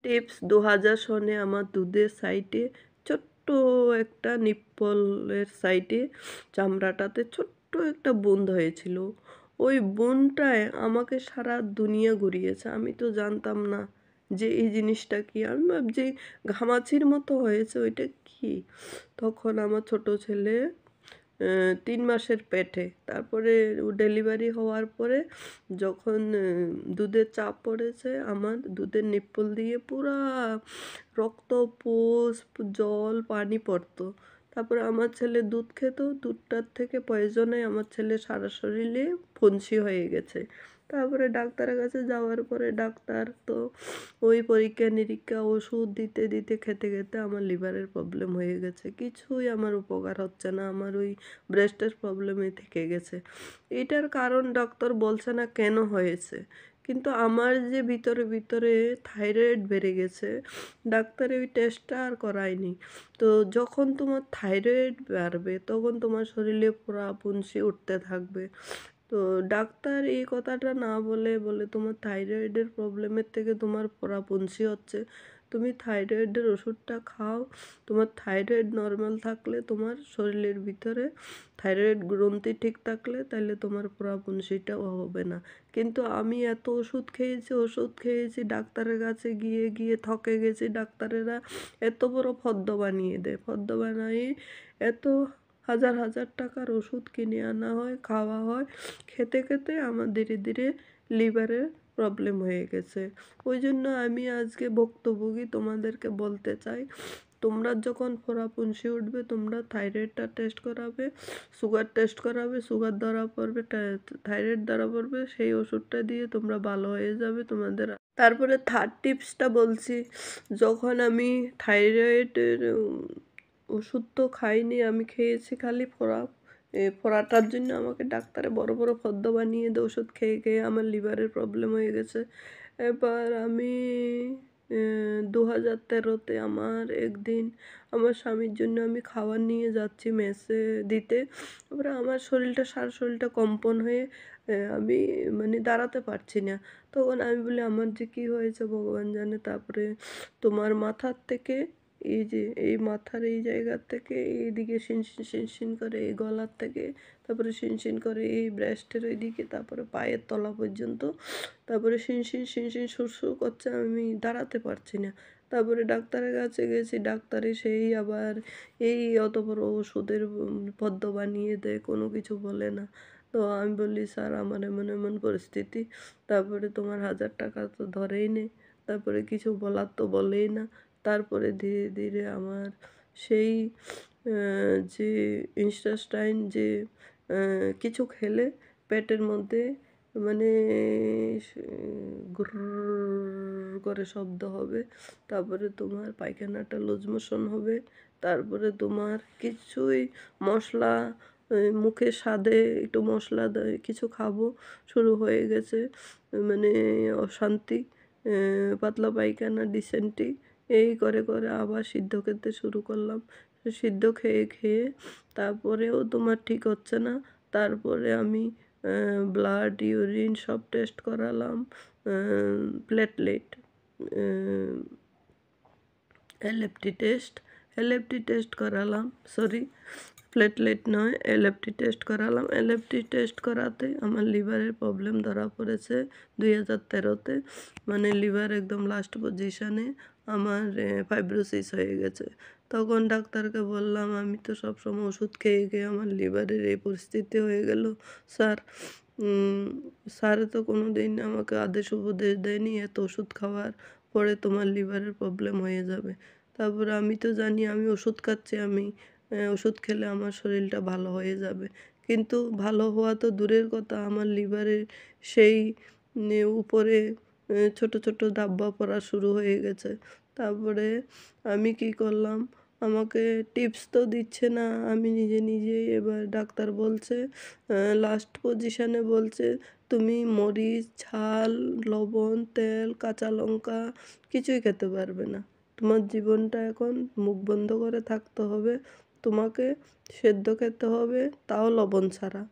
Tips ২০০০ সনে আমার দুধের সাইডে ছোট্ট একটা নিপ্পলের সাইডে চামড়াটাতে ছোট্ট একটা বুন্দ হয়েছিল। ওই বুনটায় আমাকে সারা দুনিয়া ঘুরিয়েছে। আমি তো জানতাম না যে এই জিনিসটা কি। আমি ভাবছি ঘামাচির মতো হয়েছে, ওইটা কি? তখন আমার ছোট ছেলে ৩ মাসের পেটে। তারপরে ডেলিভারি হওয়ার পরে যখন দুধের চাপ পড়েছে, আমার দুধের নিপ্পল দিয়ে পুরা রক্ত, পুষ, জল, পানি পড়তো। তারপরে আমার ছেলে দুধ খেত, দুধটার থেকে পয়জনে আমার ছেলের সারা শরীরে ফুঞ্চি হয়ে গেছে। তারপরে ডাক্তারের কাছে যাওয়ার পরে ডাক্তার তো ওই পরীক্ষা-নিরীক্ষা, ওষুধ দিতে, দিতে, খেতে, খেতে আমার লিভারের প্রবলেম হয়ে গেছে। কিছুই আমার উপকার হচ্ছে না। আমার ওই ব্রেস্টের প্রবলেমই থেকে গেছে। এটার কারণ ডক্টর বলছে না কেন হয়েছে। কিন্তু আমার যে ভিতরে, ভিতরে থাইরয়েড বেড়ে গেছে, ডাক্তার ওই টেস্টটা আর করায়নি। তো যখন তোমার থাইরয়েড বাড়বে তখন তোমার শরীরে পুরা পুঞ্জি উঠতে থাকবে। তো ডাক্তার এই কথাটা না বলে, বলে তোমার থাইরয়েডের প্রবলেমের থেকে তোমার পোড়াপুঞ্জি হচ্ছে। তুমি থাইরয়েডের ওষুধটা খাও। তোমার থাইরয়েড নরমাল থাকলে তোমার শরীরের ভিতরে থাইরয়েড গ্রন্থি ঠিক থাকলে তাহলে তোমার পোড়াপুঞ্জিটাও হবে না। কিন্তু আমি এত ওষুধ খেয়েছি ডাক্তারের কাছে গিয়ে, গিয়ে থকে গেছি। ডাক্তারেরা এত বড় ফর্দ বানিয়ে দেয়। ফর্দ বানিয়ে এত হাজার হাজার টাকার ওষুধ কিনে আনা হয়, খাওয়া হয়। খেতে, খেতে আমার ধীরে, ধীরে লিভারের প্রবলেম হয়ে গেছে। ওই জন্য আমি আজকে ভুক্তভোগী তোমাদেরকে বলতে চাই, তোমরা যখন ফোঁড়াপুঞ্জি উঠবে তোমরা থাইরয়েডটা টেস্ট করাবে, সুগার টেস্ট করাবে। সুগার ধরা পড়বে, থাইরয়েড ধরা পড়বে, সেই ওষুধটা দিয়ে তোমরা ভালো হয়ে যাবে তোমাদের। তারপরে থার্ড টিপসটা বলছি, যখন আমি থাইরয়েডের ওষুধ তো খাইনি, আমি খেয়েছি খালি ফোঁড়া। ফোঁড়াটার জন্য আমাকে ডাক্তারে বড় বড় ফর্দ বানিয়ে দিয়ে ওষুধ খেয়ে খেয়ে আমার লিভারের প্রবলেম হয়ে গেছে। এবার আমি 2013-তে আমার একদিন আমার স্বামীর জন্য আমি খাবার নিয়ে যাচ্ছি মেসে দিতে। তারপরে আমার সারা শরীরটা কম্পন হয়ে আমি মানে দাঁড়াতে পারছি না। তখন আমি বলি আমার যে কী হয়েছে ভগবান জানে। তারপরে তোমার মাথার থেকে এই যে এই মাথার এই জায়গার থেকে এইদিকে শিনশিন শিনশিন করে, এই গলার থেকে তারপরে শিনশিন করে এই ব্রেস্টের ওইদিকে, তারপরে পায়ের তলা পর্যন্ত, তারপরে শিনশিন শিনশিন সুরসুর করছে, আমি দাঁড়াতে পারছি না। তারপরে ডাক্তারের কাছে গেছি, ডাক্তারে সেই আবার এই অত বড় ওষুধের পদ্য বানিয়ে দেয়, কোনো কিছু বলে না। তো আমি বললি স্যার আমার এমন এমন পরিস্থিতি, তারপরে তোমার 1000 টাকা তো ধরেই নেই, তারপরে কিছু বলার তো বলেই না। তারপরে ধীরে ধীরে আমার সেই যে ইন্টেস্টাইন যে কিছু খেলে পেটের মধ্যে মানে করে শব্দ হবে, তারপরে তোমার পায়খানাটা লুজ মোশন হবে, তারপরে তোমার কিছুই মশলা মুখে স্বাদে একটু মশলা কিছু খাবো শুরু হয়ে গেছে, মানে অশান্তি, পাতলা পায়খানা, ডিসেন্ট্রি, এই করে করে আবার সিদ্ধ খেতে শুরু করলাম। সিদ্ধ খেয়ে খেয়ে তারপরেও তোমার ঠিক হচ্ছে না। তারপরে আমি ব্লাড, ইউরিন সব টেস্ট করালাম। Platelet, LFT test, LFT test করালাম, সরি প্লেটলেট নয়, এলএফটি টেস্ট করালাম। এলএফটি টেস্ট করাতে আমার লিভারের প্রবলেম ধরা পড়েছে 2013-তে। মানে লিভার একদম লাস্ট পজিশনে, আমার ফাইব্রোসিস হয়ে গেছে। তখন ডাক্তারকে বললাম আমি তো সবসময় ওষুধ খেয়ে খেয়ে আমার লিভারের এই পরিস্থিতি হয়ে গেল স্যার। স্যার তো কোনো দিন আমাকে আদেশ উপদেশ দেয়নি এত ওষুধ খাওয়ার পরে তোমার লিভারের প্রবলেম হয়ে যাবে। তারপরে আমি তো জানি আমি ওষুধ খাচ্ছি, আমি ওষুধ খেলে আমার শরীরটা ভালো হয়ে যাবে। কিন্তু ভালো হওয়া তো দূরের কথা, আমার লিভারে সেই উপরে ছোট ছোট ডাব্বা পড়া শুরু হয়ে গেছে। তারপরে আমি কি করলাম, আমাকে টিপস তো দিচ্ছে না, আমি নিজে নিজেই এবার ডাক্তার বলছে লাস্ট পজিশনে বলছে তুমি মরিচ, ঝাল, লবণ, তেল, কাঁচা লঙ্কা কিছুই খেতে পারবে না। তোমার জীবনটা এখন মুখ বন্ধ করে থাকতে হবে। তোমাকে সেদ্ধ খেতে হবে, তাও লবণ ছাড়া।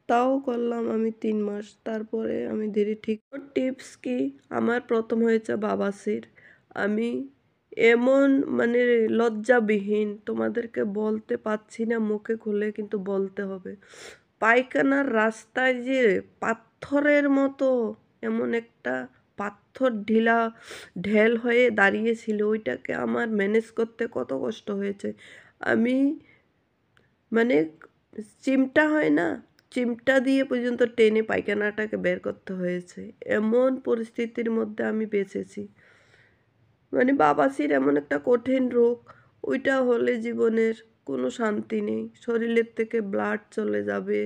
তাও করলাম আমি ৩ মাস। তারপরে আমি ধীরে ঠিক টিপস কি, আমার প্রথম হয়েছে বাবাসির। আমি এমন মানে লজ্জাবিহীন, তোমাদেরকে বলতে পারছি না মুখে খুলে, কিন্তু বলতে হবে। পায়খানার রাস্তায় যে পাথরের মতো এমন একটা পাথর ঢিলা ঢেল হয়ে দাঁড়িয়েছিল, ওইটাকে আমার ম্যানেজ করতে কত কষ্ট হয়েছে। আমি মানে চিমটা হয় না? চিমটা দিয়ে পর্যন্ত টেনে পায়খানাটাকে বের করতে হয়েছে। এমন পরিস্থিতির মধ্যে আমি বেঁচেছি। মানে বাবাসির এমন একটা কঠিন রোগ, ওইটা হলে জীবনের কোনো শান্তি নেই। শরীরের থেকে ব্লাড চলে যাবে,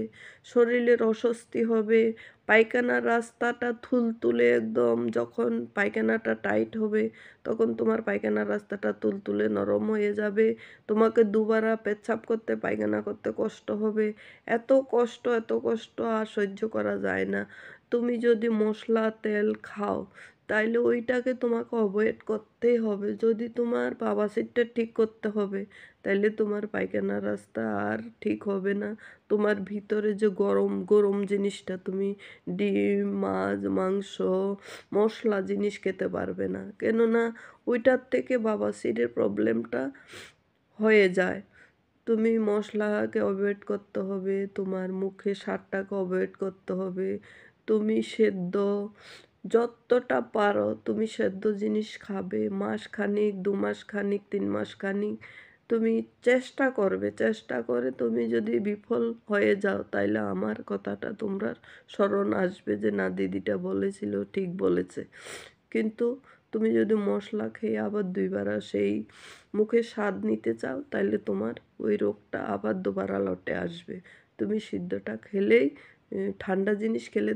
শরীরের অস্বস্তি হবে, পায়খানার রাস্তাটা থুলতুলে একদম, যখন পায়খানাটা টাইট হবে তখন তোমার পায়খানার রাস্তাটা তুলতুলে নরম হয়ে যাবে। তোমাকে দুবারা পেচ্ছাব করতে পায়খানা করতে কষ্ট হবে। এত কষ্ট আর সহ্য করা যায় না। তুমি যদি মশলা তেল খাও তাইলে ওইটাকে তোমাকে অভয়েড করতেই হবে। যদি তোমার বাবাসিরটা ঠিক করতে হবে, তাইলে তোমার পায়খানার রাস্তা আর ঠিক হবে না। তোমার ভিতরে যে গরম গরম জিনিসটা, তুমি ডিম, মাছ, মাংস, মশলা জিনিস খেতে পারবে না, কেননা ওইটার থেকে বাবাসিরের প্রবলেমটা হয়ে যায়। তুমি মশলাকে অ্যাভয়েড করতে হবে, তোমার মুখে স্বাদটাকে অ্যাভয়েড করতে হবে। তুমি সেদ্ধ যতটা পারো তুমি সেদ্ধ জিনিস খাবে। মাসখানেক, ২ মাস খানিক, ৩ মাস খানিক তুমি চেষ্টা করবে। চেষ্টা করে তুমি যদি বিফল হয়ে যাও, তাইলে আমার কথাটা তোমরা স্মরণ আসবে যে না, দিদিটা বলেছিল, ঠিক বলেছে। কিন্তু তুমি যদি মশলা খেয়ে আবার ২ বারা সেই মুখে স্বাদ নিতে চাও, তাইলে তোমার ওই রোগটা আবার দোবারা লটে আসবে। তুমি সিদ্ধটা খেলেই ঠান্ডা জিনিস খেলে